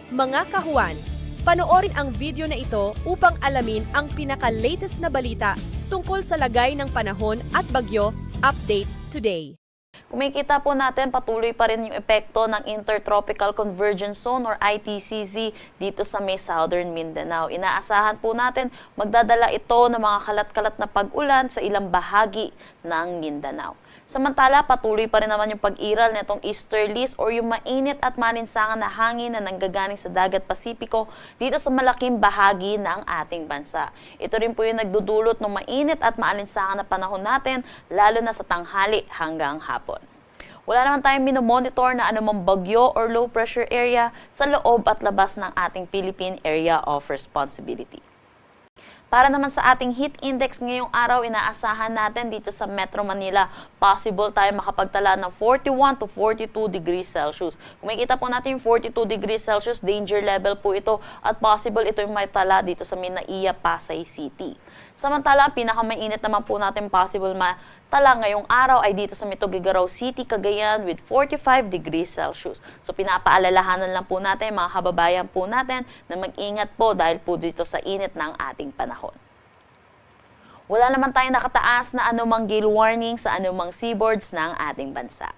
Mga kahuan, panoorin ang video na ito upang alamin ang pinaka-latest na balita tungkol sa lagay ng panahon at bagyo. Update today. Kumikita po natin patuloy pa rin yung epekto ng Intertropical Convergence Zone or ITCZ dito sa may Southern Mindanao. Inaasahan po natin magdadala ito ng mga kalat-kalat na pag-ulan sa ilang bahagi ng Mindanao. Samantala, patuloy pa rin naman yung pag-iral nitong easterlies or yung mainit at malinsangan na hangin na nanggagaling sa dagat Pasipiko dito sa malaking bahagi ng ating bansa. Ito rin po yung nagdudulot ng mainit at maalinsangan na panahon natin, lalo na sa tanghali hanggang hapon. Wala naman tayong minomonitor na anumang bagyo or low pressure area sa loob at labas ng ating Philippine Area of Responsibility. Para naman sa ating heat index ngayong araw, inaasahan natin dito sa Metro Manila, possible tayo makapagtala ng 41 to 42 degrees Celsius. Kung makikita po natin yung 42 degrees Celsius, danger level po ito at possible ito yung may tala dito sa Minaiya, Pasay City. Samantala, pinakamainit naman po natin possible matala ngayong araw ay dito sa Tuguegarao City, Cagayan with 45 degrees Celsius. So pinapaalalahanan lang po natin mga kababayan po natin na mag-ingat po dahil po dito sa init ng ating panahon. Wala naman tayong nakataas na anumang gale warning sa anumang seaboards ng ating bansa.